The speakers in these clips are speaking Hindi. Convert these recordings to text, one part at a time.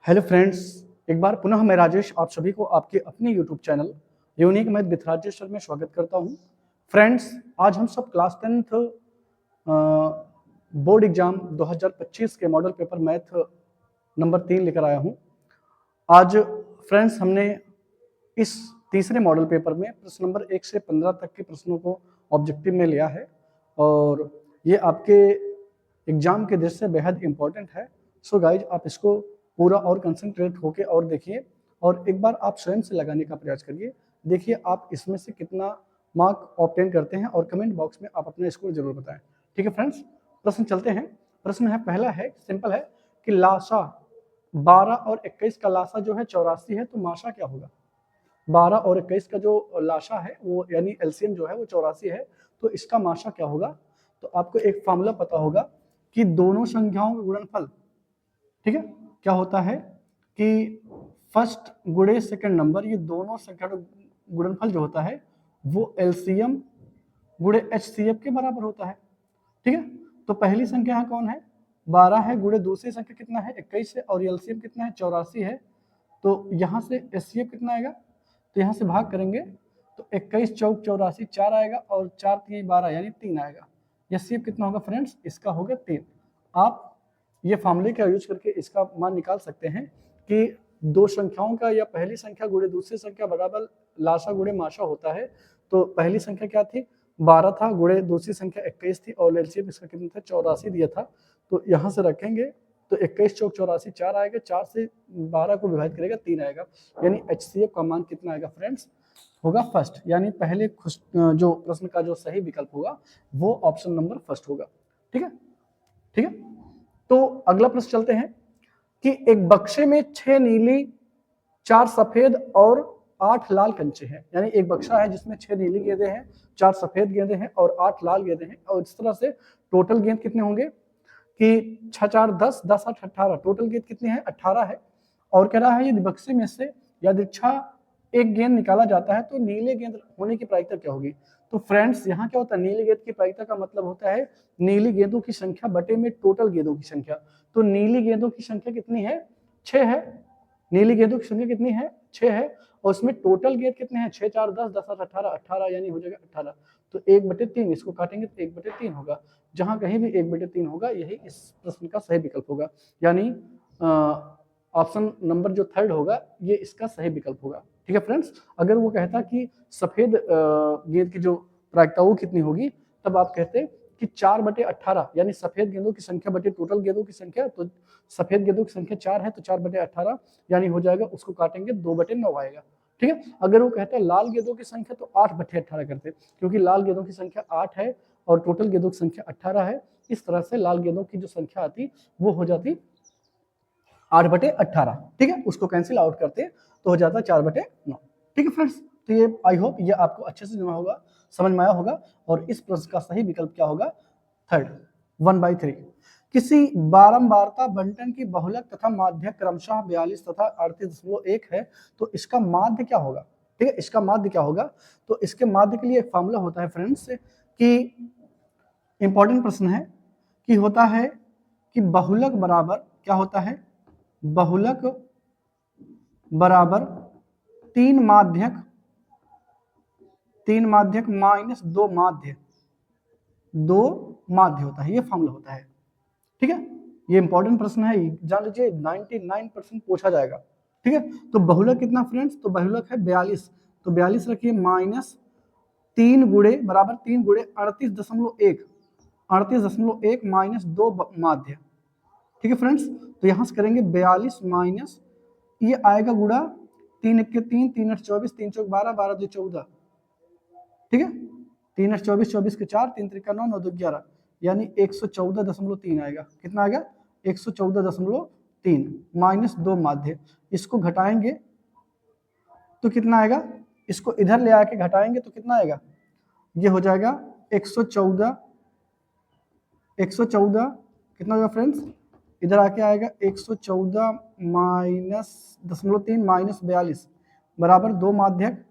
हेलो फ्रेंड्स, एक बार पुनः मैं राजेश आप सभी को आपके अपने YouTube channel unique math with Rajesh sir में स्वागत करता हूं। फ्रेंड्स, आज हम सब क्लास 10th बोर्ड एग्जाम 2025 के मॉडल पेपर मैथ नंबर 3 लेकर आया हूं। आज फ्रेंड्स हमने इस तीसरे मॉडल पेपर में प्रश्न नंबर 1 से 15 तक के प्रश्नों को ऑब्जेक्टिव में लिया है और ये आपके एग्जाम के दृष्टि से बेहद इंपॉर्टेंट है। सो गाइज, आप इसको पूरा और कंसंट्रेट होके और देखिए और एक बार आप स्वयं से लगाने का प्रयास करिए। देखिए आप इसमें से कितना मार्क ऑब्टेन करते हैं और कमेंट बॉक्स में आप अपना स्कोर जरूर बताएं। ठीक है फ्रेंड्स, प्रश्न चलते हैं। प्रश्न है, पहला है, सिंपल है कि लासा 12 और 21 का लासा जो है 84 है, तो माशा क्या होगा? 12 और 21 का जो लाशा है वो यानी एलसीएम जो है वो 84 है, तो इसका माशा क्या होगा? तो आपको एक फॉर्मूला पता होगा कि दोनों संख्याओं का गुणनफल, ठीक है, क्या होता है कि फर्स्ट गुणे सेकंड नंबर, ये दोनों संख्या का गुणनफल जो होता है वो एलसीएम गुणे एचसीएफ के बराबर होता है। ठीक है, तो पहली संख्या यहाँ कौन है? 12 है, गुणे दूसरी संख्या कितना है? 21 है, और एलसीएम कितना है? 84 है। तो यहाँ से एचसीएफ कितना आएगा? तो यहाँ से भाग करेंगे तो 21 चौक 84 4 आएगा और 4 3 12 यानी 3 आएगा। एचसीएफ कितना होगा फ्रेंड्स? इसका होगा 3। आप ये फॉर्मूले का यूज करके इसका मान निकाल सकते हैं कि दो संख्याओं का या पहली संख्या गुणे दूसरी संख्या बराबर लाशा गुणे माशा होता है। तो पहली संख्या क्या थी? 12 था, गुणे दूसरी संख्या 21 थी और एलसीएम इसका कितना था? 84 दिया था। तो यहाँ से रखेंगे तो 21 चौक 84 4 आएगा, 4 से 12 को विभाजित करेगा 3 आएगा, यानी एचसीएफ का मान कितना आएगा फ्रेंड्स? होगा फर्स्ट, यानी पहले जो प्रश्न का जो सही विकल्प होगा वो ऑप्शन नंबर फर्स्ट होगा। ठीक है, ठीक है। तो अगला प्रश्न चलते हैं कि एक बक्से में 6 नीली, 4 सफेद और 8 लाल कंचे हैं। यानी एक बक्सा है जिसमें 6 नीली गेंदें हैं, 4 सफेद गेंदें हैं और 8 लाल गेंदें हैं, और इस तरह से टोटल गेंद कितने होंगे कि 6 4 10 10 8 18, टोटल गेंद कितनी है? 18 है। और कह रहा है यदि बक्से में से यादृच्छा एक गेंद निकाला जाता है तो नीले गेंद होने की प्रायिकता क्या होगी? तो फ्रेंड्स, यहाँ क्या होता है? नीली गेंद की प्रायिकता का मतलब होता है नीली गेंदों की संख्या बटे में टोटल गेंदों की संख्या। तो नीली गेंदों की संख्या कितनी है? 6 है। नीली गेंदों की संख्या कितनी है? 6 है, और उसमें टोटल गेंद कितने हैं? 6 4 10 10 8 18, 18 यानी हो जाएगा 18। तो 1/3 इसको काटेंगे तो 1/3 होगा। जहां कहीं भी 1/3 होगा यही इस प्रश्न का सही विकल्प होगा, यानी ऑप्शन नंबर जो थर्ड होगा ये इसका सही विकल्प होगा। ठीक है फ्रेंड्स, अगर वो कहता कि सफेद गेंद की जो प्रायिकता वो कितनी होगी, तब आप कहते कि 4/18 यानी सफेद गेंदों की संख्या बटे टोटल गेंदों की संख्या। तो सफेद गेंदों की संख्या 4 है तो 4/18 यानी हो जाएगा, उसको काटेंगे 2/9 आएगा। ठीक है, अगर वो कहता है लाल गेंदों की संख्या तो 8/18 करते, क्योंकि लाल गेंदों की संख्या 8 है और टोटल गेंदों की संख्या 18 है। इस तरह से लाल गेंदों की जो संख्या आती वो हो जाती 8/18। ठीक है, उसको कैंसिल आउट करते तो हो जाता 4/9। ठीक है फ्रेंड्स, तो ये आई होप ये आपको अच्छे से समझ में आया होगा। और इस प्रश्न का सही विकल्प क्या होगा? थर्ड, 1/3। किसी बारंबारता बंटन की बहुलक तथा माध्य क्रमशः 42 तथा 38.1 है, तो इसका माध्य क्या होगा? ठीक है, इसका माध्य क्या होगा? तो इसके माध्य के लिए एक फॉर्मूला होता है फ्रेंड्स कि इंपॉर्टेंट प्रश्न है कि होता है कि बहुलक बराबर क्या होता है? बहुलक बराबर 3 माध्यक माइनस 2 माध्य, 2 माध्य होता है, ये फॉर्मूला होता है। ठीक है, ये इंपॉर्टेंट प्रश्न है, जान लीजिए 99% पूछा जाएगा। ठीक है, तो बहुलक कितना फ्रेंड्स? तो बहुलक है 42, तो 42 रखिए माइनस 3 गुणे बराबर 3 गुणे 38.1 माइनस 2 माध्य। ठीक है फ्रेंड्स, तो यहां से करेंगे 42 माइनस, ये आएगा गुणा 3 1 3 3 8 24 3 चौक 12 12 2 14। ठीक है, 3 8 24 24 के 4 3 3 9 9 2 11 यानी 114.3 आएगा। कितना आएगा? 114.3 माइनस 2 माध्य। इसको घटाएंगे तो कितना आएगा? इसको इधर ले आके घटाएंगे तो कितना आएगा? ये हो जाएगा 114 कितना होगा फ्रेंड्स? इधर आके आएगा 114 माइनस 0.3 माइनस 42 बराबर 2 माध्यक,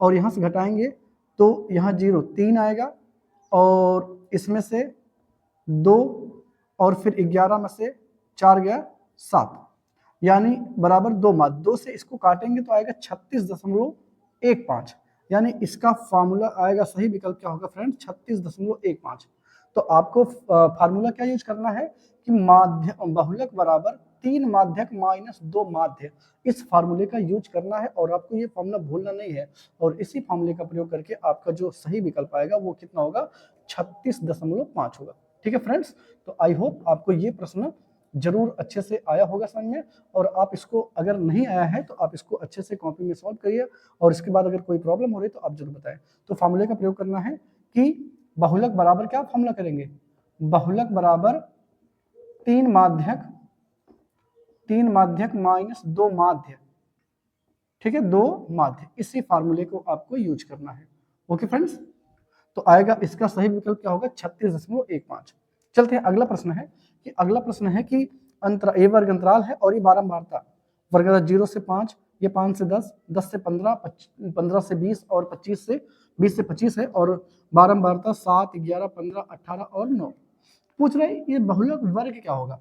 और यहाँ से घटाएंगे तो यहाँ 0 3 आएगा, और इसमें से 2 और फिर 11 में से 4 गया 7। यानी बराबर 2 माध्य, 2 से इसको काटेंगे तो आएगा 36.15, यानी इसका फार्मूला आएगा, सही विकल्प क्या होगा फ्रेंड्स 36.15। तो आपको फार्मूला क्या यूज करना है कि माध्य बहुलक बराबर 3 माध्यक माइनस 2 माध्य, इस फार्मूले का यूज करना है और आपको ये फार्मूला भूलना नहीं है। और इसी फार्मूले का प्रयोग करके आपका जो सही विकल्प आएगा वो कितना होगा 36.5 होगा। ठीक है फ्रेंड्स, तो आई होप आपको ये प्रश्न जरूर अच्छे से आया होगा समझ में, और आप इसको अगर नहीं आया है तो आप इसको अच्छे से कॉपी में सॉल्व करिए, और इसके बाद अगर कोई प्रॉब्लम हो रही है तो आप जरूर बताएं। तो फार्मूले का प्रयोग करना है कि बहुलक बराबर क्या फार्मूला करेंगे, बहुलक बराबर 3 माध्यक माइनस 2 माध्य, ठीक है 2 माध्य, इसी फार्मूले को आपको यूज करना है। ओके फ्रेंड्स, तो आएगा इसका सही विकल्प क्या होगा 36.15। चलते हैं अगला प्रश्न है कि ए वर्ग अंतराल है और ये बारंबारता, वर्ग 0 से 5, ये 5 से 10, 10 से 15, 15 से 20 और 25 से 20 से 25 है, और बारंबारता 7, 11, 15, 18 और 9। पूछ रहे हैं ये बहुलक वर्ग क्या होगा।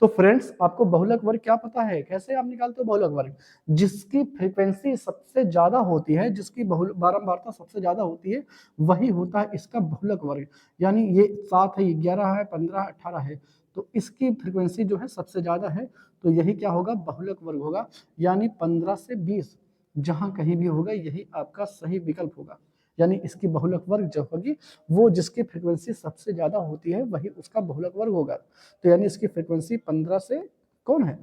तो फ्रेंड्स आपको बहुलक वर्ग क्या पता है, कैसे आप निकालते हो बहुलक वर्ग, जिसकी फ्रीक्वेंसी सबसे ज्यादा होती है, जिसकी बारंबारता सबसे ज्यादा होती है, वही होता है इसका बहुलक वर्ग। यानी ये 7 है, 11 है, 15, 18 है, तो इसकी फ्रीक्वेंसी जो है सबसे ज्यादा है, तो यही क्या होगा बहुलक वर्ग होगा। यानी 15 से 20 जहां कहीं भी होगा यही आपका सही विकल्प होगा। यानी इसकी बहुलक वर्ग जो होगी वो जिसकी फ्रीक्वेंसी सबसे ज्यादा होती है वही उसका बहुलक वर्ग होगा। तो यानी इसकी फ्रीक्वेंसी 15 से कौन है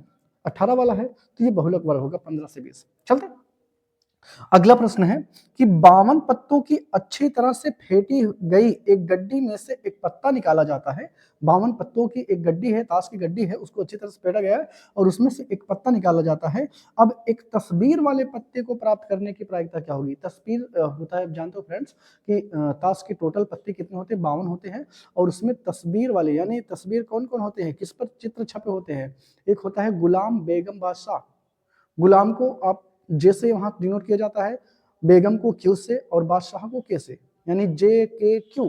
18 वाला है, तो ये बहुलक वर्ग होगा 15 से 20। चलते अगला प्रश्न है कि 52 पत्तों की अच्छी तरह से फेंटी गई एक गड्डी में से एक पत्ता निकाला जाता है। 52 पत्तों की एक गड्डी है, ताश की गड्डी है, उसको अच्छी तरह से फेंटा गया है और उसमें से एक पत्ता निकाला जाता है। अब एक तस्वीर वाले पत्ते को प्राप्त करने की प्रायिकता क्या होगी। तस्वीर होता है, जानते हो फ्रेंड्स कि ताश के टोटल पत्ते कितने होते हैं 52 होते हैं, और उसमें तस्वीर वाले यानी तस्वीर कौन कौन होते हैं, किस पर चित्र छपे होते हैं। एक होता है गुलाम, बेगम, बादशाह। गुलाम को आप जैसे वहां डिनोट किया जाता है, बेगम को क्यू से और बादशाह को के से, यानी जे के क्यू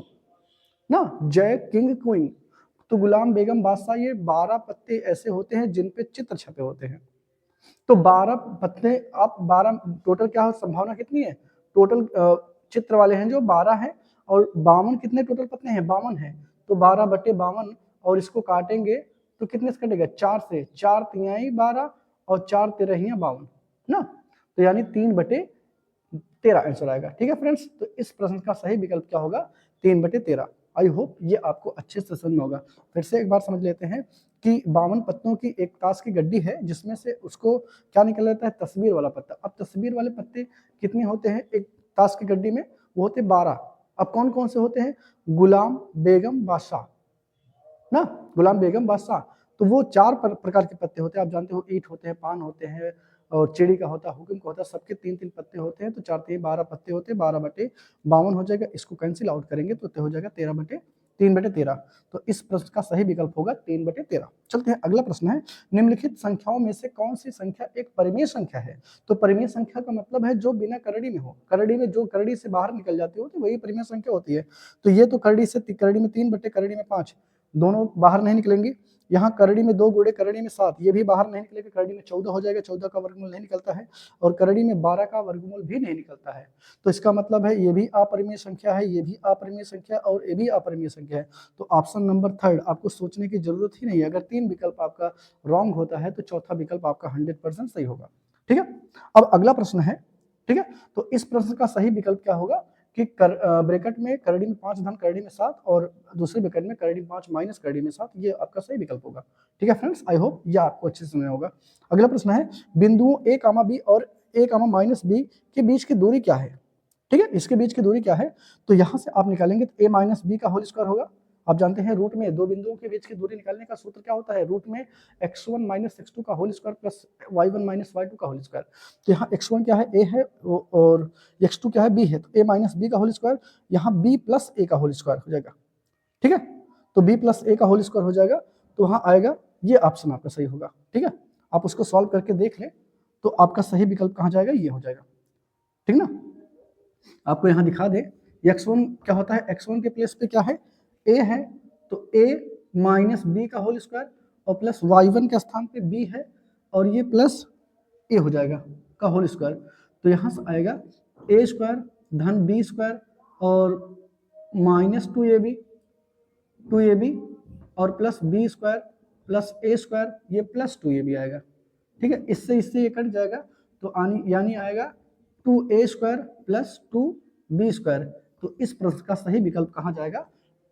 ना, जय किंग क्वीन। तो गुलाम, बेगम, बादशाह ये 12 पत्ते ऐसे होते हैं जिन पे चित्र छपे होते हैं। तो 12 पत्ते, आप 12 टोटल क्या संभावना कितनी है, टोटल चित्र वाले हैं जो 12 है, और 52 कितने टोटल पत्ते हैं 52 है, तो 12/52, और इसको काटेंगे तो कितने से कटेगा 4 से, 4 तिहाई 12 और 4 तिरहियां 52 ना, तो यानी 3/13 आंसर आएगा। ठीक है फ्रेंड्स, तो इस प्रश्न का सही विकल्प क्या होगा 3/13। आई होप ये आपको अच्छे से समझ में होगा। फिर से एक बार समझ लेते हैं कि 52 पत्तों की एक ताश की गड्डी है जिसमें से उसको क्या निकल जाता है तस्वीर वाला पत्ता। अब तस्वीर वाले पत्ते कितने होते हैं एक ताश की गड्डी में, वो होते 12। अब कौन कौन से होते हैं, गुलाम, बेगम, बादशाह ना, गुलाम, बेगम, बादशाह। तो वो 4 प्रकार के पत्ते होते हैं, आप जानते हो, ईंट होते हैं, पान होते हैं, और चिड़ी का होता है, हुक्म का होता है, सबके 3-3 पत्ते होते हैं, तो 4 3 12 पत्ते होते हैं, 12/52 हो जाएगा। इसको कैंसिल आउट करेंगे तो हो जाएगा 3/13। तो इस प्रश्न का सही विकल्प होगा 3/13। चलते हैं अगला प्रश्न है, निम्नलिखित संख्याओं में से कौन सी संख्या एक परिमेय संख्या है। तो परिमेय संख्या का मतलब है जो बिना करड़ी में हो, करड़ी में जो करड़ी से बाहर निकल जाती हो तो वही परिमेय संख्या होती है। तो ये तो करड़ी में 3 बटे करड़ी में 5, दोनों बाहर नहीं निकलेंगी। यहाँ करड़ी में 2 गुणे करड़ी में 7, ये भी बाहर नहीं निकलेगा, करड़ी में 14 हो जाएगा, 14 का वर्गमूल नहीं निकलता है, और करड़ी में 12 का वर्गमूल भी नहीं निकलता है। तो इसका मतलब है ये भी अपरिमेय संख्या है, ये भी अपरिमेय संख्या, और ये भी अपरिमेय संख्या है। तो ऑप्शन नंबर 3 आपको सोचने की जरूरत ही नहीं है। अगर 3 विकल्प आपका रॉन्ग होता है तो चौथा विकल्प आपका 100% सही होगा। ठीक है, अब अगला प्रश्न है, ठीक है, तो इस प्रश्न का सही विकल्प क्या होगा कि ब्रैकेट में करड़ी में 5 धन करड़ी में 7, और दूसरे ब्रैकेट में करड़ी में 5 माइनस करड़ी में 7, ये आपका सही विकल्प होगा। ठीक है फ्रेंड्स, आई होप ये आपको अच्छे से समझ होगा। अगला प्रश्न है, बिंदुओं a, b और a, b के बीच की दूरी क्या है। ठीक है, इसके बीच की दूरी क्या है, तो यहां से आप निकालेंगे तो a - b का होल स्क्वायर होगा। आप जानते हैं रूट में दो बिंदुओं के बीच की दूरी निकालने का सूत्र क्या होता है, रूट में x1 - x2 का whole square plus y1 - y2 का होल स्क्वायर। तो यहाँ x1 क्या है a है, और x2 क्या है b है, तो a - b का होल स्क्वायर, यहाँ b + a का होल स्क्वायर हो जाएगा। ठीक है, तो b + a का होल स्क्वायर हो जाएगा, तो वहां आएगा ये ऑप्शन आपका सही होगा। ठीक है, आप उसको सॉल्व करके देख लें तो आपका सही विकल्प कहाँ जाएगा, ये हो जाएगा। ठीक ना, आपको यहाँ दिखा दे x1 क्या होता है, x1 के प्लेस पे क्या है a है, तो a - b का होल स्क्वायर, और प्लस y1 के स्थान पे b है, और ये प्लस ए हो जाएगा का होल स्क्वायर। तो यहाँ से आएगा ए स्क्वायर धन बी स्क्वायर और माइनस 2ab और प्लस बी स्क्वायर प्लस ए स्क्वायर, ये प्लस 2ab आएगा। ठीक है, इससे इससे ये कट जाएगा तो यानी आएगा 2a square plus 2b square. तो इस प्रश्न का सही विकल्प कहाँ जाएगा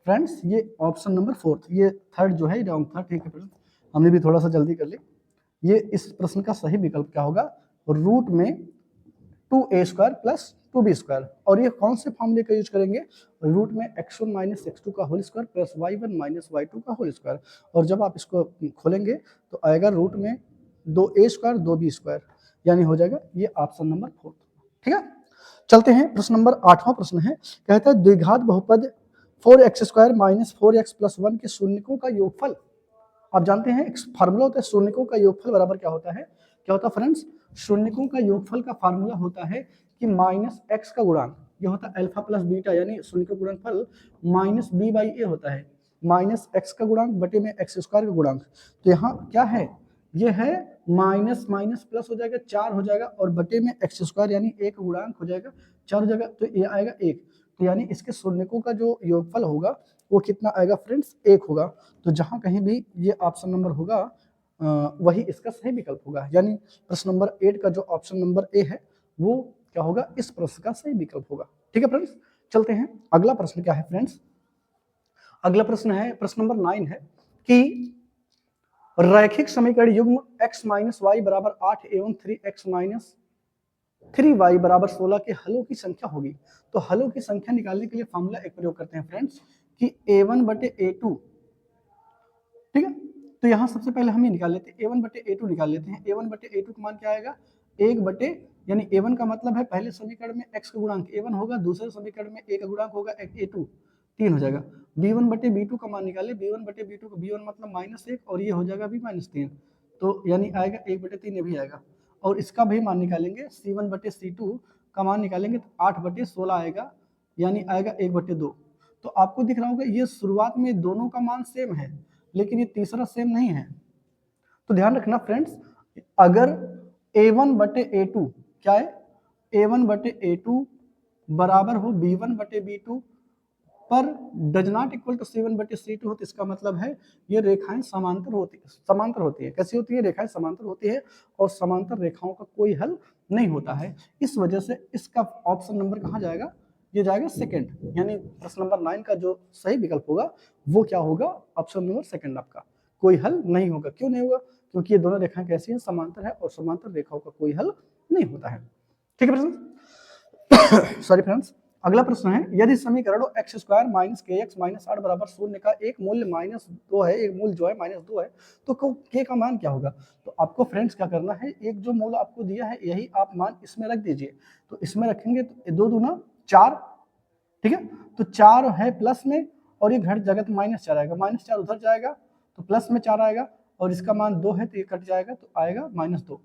फ्रेंड्स? ये ऑप्शन नंबर 4, ये थर्ड जो है रॉन्ग था। ठीक है फ्रेंड्स, हमने भी थोड़ा सा जल्दी कर ली। ये इस प्रश्न का सही विकल्प क्या होगा? रूट में 2a square plus 2b square. और ये कौन से फॉर्मूले का यूज करेंगे? रूट में x1 माइनस x2 का whole square plus y1 minus y2 का होल स्क्वायर। और जब आप इसको खोलेंगे तो आएगा रूट में 2a स्क्वायर 2b स्क्वायर, यानी हो जाएगा ये ऑप्शन नंबर 4। ठीक है, चलते हैं प्रश्न नंबर 8वां प्रश्न है, कहता है द्विघात बहुपद 4x square minus 4x plus 1 के शून्यकों का योगफल। आप जानते हैं एक फार्मूला होता है शून्यकों का योगफल बराबर क्या होता है? क्या होता है फ्रेंड्स? शून्यकों का योगफल का फार्मूला होता है कि माइनस एक्स का गुणांक, ये होता है अल्फा प्लस बीटा, यानी शून्य का गुणनफल माइनस बी बाई ए होता है। माइनस एक्स का गुणांक बटे में एक्स स्क्वायर का गुणांक। तो यहाँ क्या है? ये है माइनस माइनस प्लस हो जाएगा 4 हो जाएगा और बटे में एक्स स्क्वायर यानी एक गुणांक हो जाएगा 4 हो जाएगा, तो ये आएगा 1। तो यानी इसके शून्यकों का जो योगफल होगा वो कितना आएगा फ्रेंड्स? 1 होगा। तो जहां कहीं भी ये ऑप्शन नंबर होगा वही इसका सही विकल्प होगा। यानी प्रश्न नंबर 8 का जो ऑप्शन नंबर ए है वो क्या होगा? इस प्रश्न का सही विकल्प होगा। ठीक है फ्रेंड्स, चलते हैं अगला प्रश्न क्या है फ्रेंड्स? अगला प्रश्न है प्रश्न नंबर 9 है कि रैखिक समीकरण युग्म x माइनस वाई बराबर 8 एवं 3x माइनस 3y बराबर 16 के हलों की संख्या होगी। तो हलों की संख्या निकालने के लिए फॉर्मूला एक प्रयोग करते हैं फ्रेंड्स कि a1 बटे a2। ठीक है, तो यहाँ सबसे पहले हम ये निकाल लेते हैं a1 बटे a2 निकाल लेते हैं। a1 बटे a2 का मान क्या आएगा? 1 बटे, यानी a1 का मतलब है पहले समीकरण में x का गुणांक a1 होगा, दूसरे समीकरण में a का गुणांक होगा a2, 3 हो जाएगा। b1 बटे b2 का मान निकाले, b1 बटे b2 का b1 मतलब -1 और ये हो जाएगा भी -3, तो यानी आएगा 1 बटे 3, ये भी आएगा। और इसका भी मान निकालेंगे, c1 बटे c2 का मान निकालेंगे तो 8 बटे 16 आएगा, यानी आएगा 1 बटे 2। तो आपको दिख रहा होगा ये शुरुआत में दोनों का मान सेम है, लेकिन ये तीसरा सेम नहीं है। तो ध्यान रखना फ्रेंड्स, अगर a1 बटे a2 क्या है? a1 बटे a2 बराबर हो b1 बटे b2 पर does not equal to c1 बटे c2 हो, तो इसका मतलब है ये रेखाएं समांतर होती है। कैसी होती है? रेखाएं समांतर होती है और समांतर रेखाओं का कोई हल नहीं होता है। इस वजह से इसका ऑप्शन नंबर कहाँ जाएगा? ये जाएगा सेकंड, यानी प्रश्न नंबर 9 का जो सही विकल्प होगा वो क्या होगा? ऑप्शन नंबर सेकंड आपका। कोई हल नहीं होगा। क्यों नहीं होगा? क्योंकि ये दोनों रेखाएं कैसी हैं? समांतर है और समांतर रेखाओं का कोई हल नहीं होता है। ठीक है फ्रेंड्स, सॉरी फ्रेंड्स, अगला प्रश्न है यदि समीकरणों x स्क्वायर माइनस के एक्स माइनस 8 बराबर 0 का एक मूल्य -2 है, एक मूल जो है -2 है, तो k का मान क्या होगा? तो आपको फ्रेंड्स क्या करना है, एक जो मूल आपको दिया है यही आप मान इसमें रख दीजिए। तो इसमें रखेंगे तो 2 दूना 4, ठीक है, तो 4 है प्लस में और ये घट जाएगा तो -4 आएगा, -4 उधर जाएगा तो प्लस में 4 आएगा और इसका मान 2 है तो ये कट जाएगा तो आएगा -2।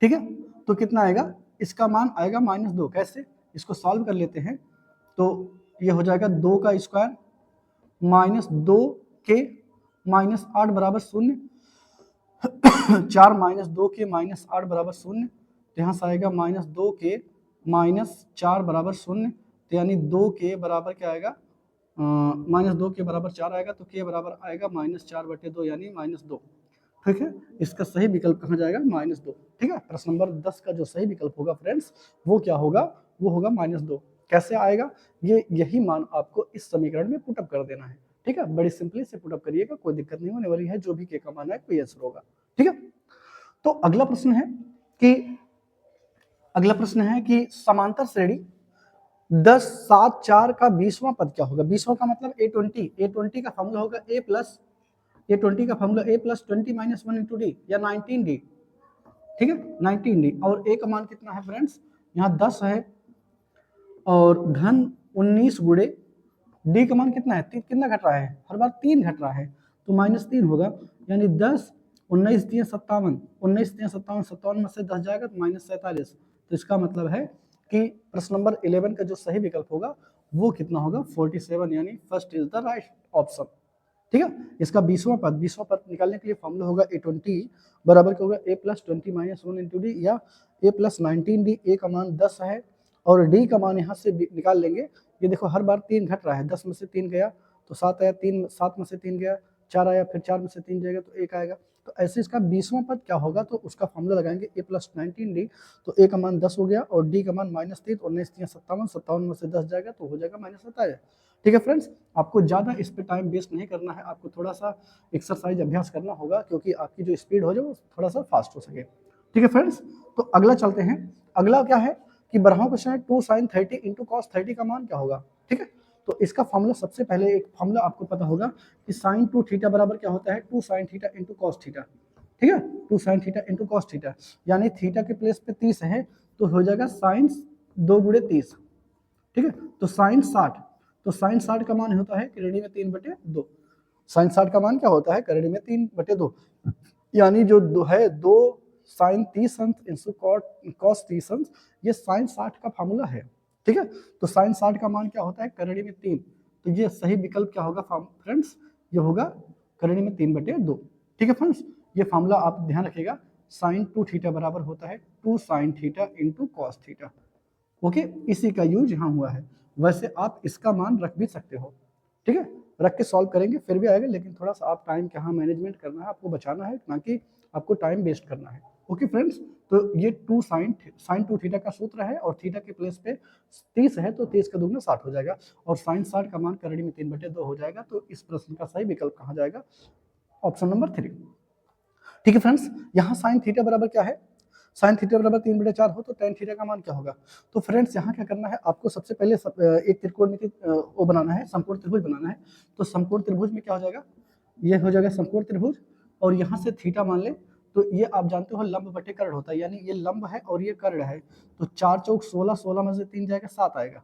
ठीक है, तो कितना आएगा? इसका मान आएगा -2। कैसे? इसको सॉल्व कर लेते हैं तो ये हो जाएगा 2 का स्क्वायर -2 के -8 बराबर 0, 4 -2 के -8 बराबर 0, तो यहाँ से आएगा -2 के -4 बराबर 0, तो यानी 2 के बराबर क्या आएगा? -2 के बराबर 4 आएगा, तो के बराबर आएगा -4 बटे 2 यानी -2। ठीक है, इसका सही विकल्प कहाँ जाएगा? -2। ठीक है, प्रश्न नंबर 10 का जो सही विकल्प होगा फ्रेंड्स वो क्या होगा? वो होगा -2। कैसे आएगा? यही मान आपको इस समीकरण में पुटअप कर देना है। ठीक है, बड़ी सिंपली से पुटअप करिएगा, कोई दिक्कत नहीं होने वाली है। जो भी के का मान है कोई आंसर होगा। ठीक है, तो अगला प्रश्न है कि समांतर श्रेणी 10 7 4 का 20वां पद क्या होगा? 20वां का मतलब a20 का फॉर्मूला होगा a20 का formula a plus 20 minus 1 into D या 19d। ठीक है, 19d और a का मान कितना है फ्रेंड्स? यहाँ 10 है और धन 19 गुणे d का मान कितना है? कितना घट रहा है? हर बार 3 घट रहा है तो -3 होगा, यानी 10 19 3 57, 19 3 57, 57 में से 10 जाएगा तो -47। तो इसका मतलब है कि प्रश्न नंबर 11 का जो सही विकल्प होगा वो कितना होगा? 47, यानी first is the right option. ठीक है। इसका 20वां पद निकालने के लिए फॉर्मूला होगा A20 बराबर क्या होगा A+20 - 1 इंटू डी, या A+19D। A का मान 10 है और D का मान यहाँ से निकाल लेंगे। ये देखो हर बार 3 घट रहा है, 10 में से 3 गया तो 7 आया, 7 में से 3 गया 4 आया, फिर 4 में से 3 जाएगा तो 1 आएगा। तो ऐसे इसका 20वां पद क्या होगा, तो उसका फॉर्मूला लगाएंगे A+19D। तो A का मान 10 हो गया और D का मान -3, और 19 3 57, 57 में से 10 जाएगा तो हो जाएगा -27। ठीक है फ्रेंड्स, आपको ज़्यादा इस पे टाइम वेस्ट नहीं करना है, आपको थोड़ा सा एक्सरसाइज अभ्यास करना होगा क्योंकि आपकी जो स्पीड हो जाए वो थोड़ा सा फास्ट हो सके। ठीक है फ्रेंड्स, तो अगला चलते हैं। अगला क्या है कि 12वां क्वेश्चन है 2 sin 30 इंटू कॉस 30 का मान क्या होगा। ठीक है, तो इसका फॉर्मूला सबसे पहले एक फॉर्मूला आपको पता होगा कि sin 2 थीटा बराबर क्या होता है 2 sin theta into cos theta. ठीक है, 2 sin theta into cos theta, यानी थीटा के प्लेस पे 30 है तो हो जाएगा साइन 2 गुणे 30। ठीक है, तो साइन 60, तो साइन 60 का मान होता है करेड़ी में 3/2। साइन 60 का मान क्या होता है करेड़ी में 3/2, यानी जो दो है 2 साइन 30 अंश इंटू कॉस 30 अंश, ये साइन 60 का फार्मूला है। ठीक है, तो साइन 60 का मान क्या होता है करेड़ी में 3, तो ये सही विकल्प क्या होगा फ्रेंड्स, ये होगा करेड़ी में 3/2। ठीक है फ्रेंड्स, ये फार्मूला आप ध्यान रखिएगा, साइन 2 थीटा बराबर होता है 2 sine theta into cos theta. Okay, इसी का यूज यहाँ हुआ है। वैसे आप इसका मान रख भी सकते हो। ठीक है, रख के सॉल्व करेंगे फिर भी आएगा, लेकिन थोड़ा सा आप टाइम यहाँ मैनेजमेंट करना है, आपको बचाना है, ना कि आपको टाइम वेस्ट करना है। ओके फ्रेंड्स, तो ये 2 साइन 2 थीटा का सूत्र है और थीटा के प्लेस पे 30 है तो 30 का दुगना 60 हो जाएगा, और साइन 60 का मान करेड़ी में 3/2 हो जाएगा। तो इस प्रश्न का सही विकल्प कहाँ जाएगा, ऑप्शन नंबर 3। ठीक है फ्रेंड्स, यहाँ साइन थीटा बराबर क्या है, साइन थीटा बराबर 3/4 हो तो टेन थीटा का मान क्या होगा। तो फ्रेंड्स यहाँ क्या करना है, आपको सबसे पहले एक त्रिकोणमिति वो बनाना है, समकोण त्रिभुज बनाना है। तो समकोण त्रिभुज में क्या हो जाएगा, ये हो जाएगा समकोण त्रिभुज, और यहाँ से थीटा मान ले तो ये आप जानते हो लंब बटे कर्ण होता है, यानी ये लंब है और ये कर्ण है, तो 4 चौक 16, 16 में से 3 जाएगा 7 आएगा।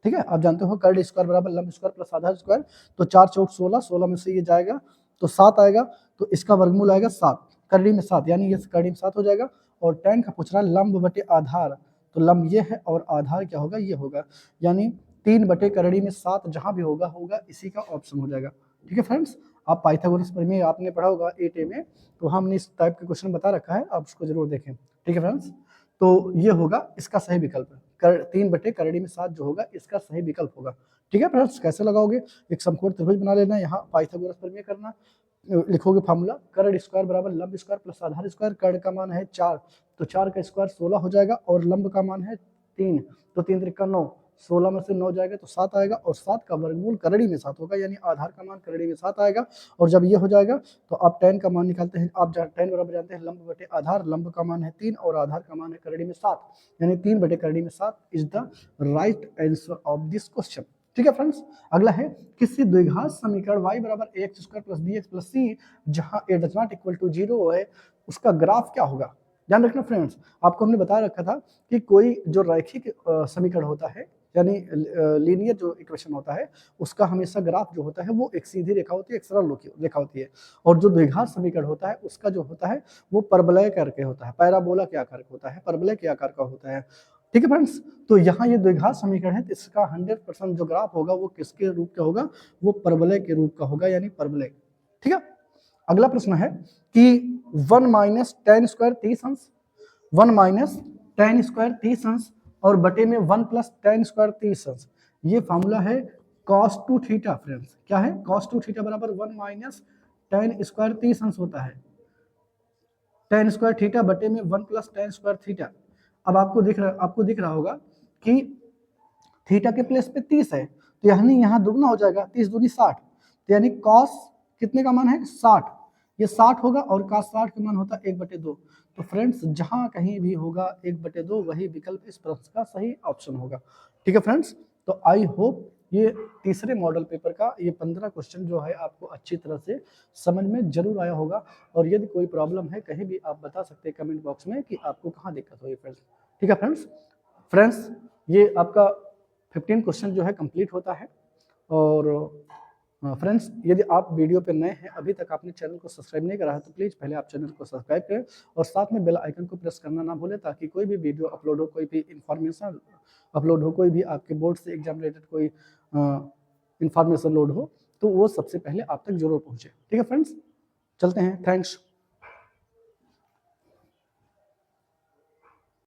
ठीक है, आप जानते हो कर्ण स्क्वायर बराबर लंब स्क्वायर प्लस आधार स्क्वायर, तो 4 चौक 16, 16 में से ये जाएगा तो 7 आएगा, तो इसका वर्गमूल आएगा 7, कड़ी में 7, यानी ये कड़ी में 7 हो जाएगा। और tan का पूछ रहा है लंब बटे आधार, तो लंब ये है और आधार क्या होगा, ये होगा, यानी 3/कड़ी में 7 जहां भी होगा होगा इसी का ऑप्शन हो जाएगा। ठीक है फ्रेंड्स, आप पाइथागोरस प्रमेय आपने पढ़ा होगा 8A में, तो हमने इस टाइप के क्वेश्चन बता रखा है, आप उसको जरूर देखें। ठीक है फ्रेंड्स, तो ये होगा इसका सही विकल्प, 3/कड़ी में 7 जो होगा इसका सही विकल्प होगा। ठीक है फ्रेंड्स, कैसे लगाओगे, एक समकोण त्रिभुज बना लेना, यहाँ पाइथागोरस प्रमेय करना, लिखोगे फार्मूला कर्ण स्क्वायर बराबर लंब स्क्वायर प्लस आधार स्क्वायर, कर्ण का मान है 4 तो 4 का स्क्वायर 16 हो जाएगा, और लंब का मान है 3 तो 3 त्रिका 9, 16 में से 9 जाएगा तो 7 आएगा, और 7 का वर्गमूल कड़ी में 7 होगा, यानी आधार का मान कड़ी में 7 आएगा। और जब ये हो जाएगा तो आप tan का मान निकालते हैं, आप tan बराबर जानते हैं लंब बटे आधार, लंब का मान है 3 और आधार का मान है कड़ी में 7, यानी 3/कड़ी में 7 is the right answer of this question. ठीक है फ्रेंड्स, अगला है किसी द्विघात समीकरण y बराबर ax square plus bx plus c जहां a does not equal to 0 है, उसका ग्राफ क्या होगा। ध्यान रखना फ्रेंड्स, आपको हमने बता रखा था कि कोई जो रैखिक समीकरण होता है, यानी लीनियर जो इक्वेशन होता है, उसका हमेशा ग्राफ जो होता है वो एक सीधी रेखा होती है, एक सरल रेखा होती है, और जो द्विघात समीकरण होता है उसका जो होता है वो परवलय करके होता है, पैराबोला के आकार का होता है, परवलय के आकार का होता है। ठीक है फ्रेंड्स, तो यहाँ ये द्विघात समीकरण है, तो इसका 100% जो ग्राफ होगा वो किसके रूप का होगा, वो परवलय के रूप का होगा, यानी परवलय। ठीक है, अगला प्रश्न है कि 1 माइनस tan स्क्वायर 30 अंश, 1 माइनस tan स्क्वायर 30 अंश और बटे में 1 प्लस tan स्क्वायर 30 अंश, ये फार्मूला है cos 2 थीटा। फ्रेंड्स क्या है, cos 2 थीटा बराबर 1 माइनस tan स्क्वायर 30 अंश होता है, tan स्क्वायर थीटा बटे में 1 प्लस tan स्क्वायर थीटा। अब आपको दिख रहा होगा कि थीटा के प्लेस पे 30 है, तो यानी यहाँ दुगना हो जाएगा, 30 दूनी 60, तो यानी cos कितने का मान है 60, ये 60 होगा, और cos 60 का मान होता है 1/2। तो फ्रेंड्स जहां कहीं भी होगा 1/2 वही विकल्प इस प्रश्न का सही ऑप्शन होगा। ठीक है फ्रेंड्स, तो आई होप ये तीसरे मॉडल पेपर का ये 15 क्वेश्चन जो है आपको अच्छी तरह से समझ में जरूर आया होगा, और यदि कोई प्रॉब्लम है कहीं भी आप बता सकते हैं कमेंट बॉक्स में कि आपको कहाँ दिक्कत हुई फ्रेंड्स। ठीक है फ्रेंड्स ये आपका 15 क्वेश्चन जो है कंप्लीट होता है। और फ्रेंड्स यदि आप वीडियो पे नए हैं, अभी तक आपने चैनल को सब्सक्राइब नहीं करा है, तो प्लीज़ पहले आप चैनल को सब्सक्राइब करें और साथ में बेल आइकन को प्रेस करना ना भूलें, ताकि कोई भी वीडियो अपलोड हो, कोई भी इंफॉर्मेशन अपलोड हो, कोई भी आपके बोर्ड से एग्जाम रिलेटेड कोई इंफॉर्मेशन लोड हो, तो वो सबसे पहले आप तक जरूर पहुंचे। ठीक है फ्रेंड्स, चलते हैं, थैंक्स।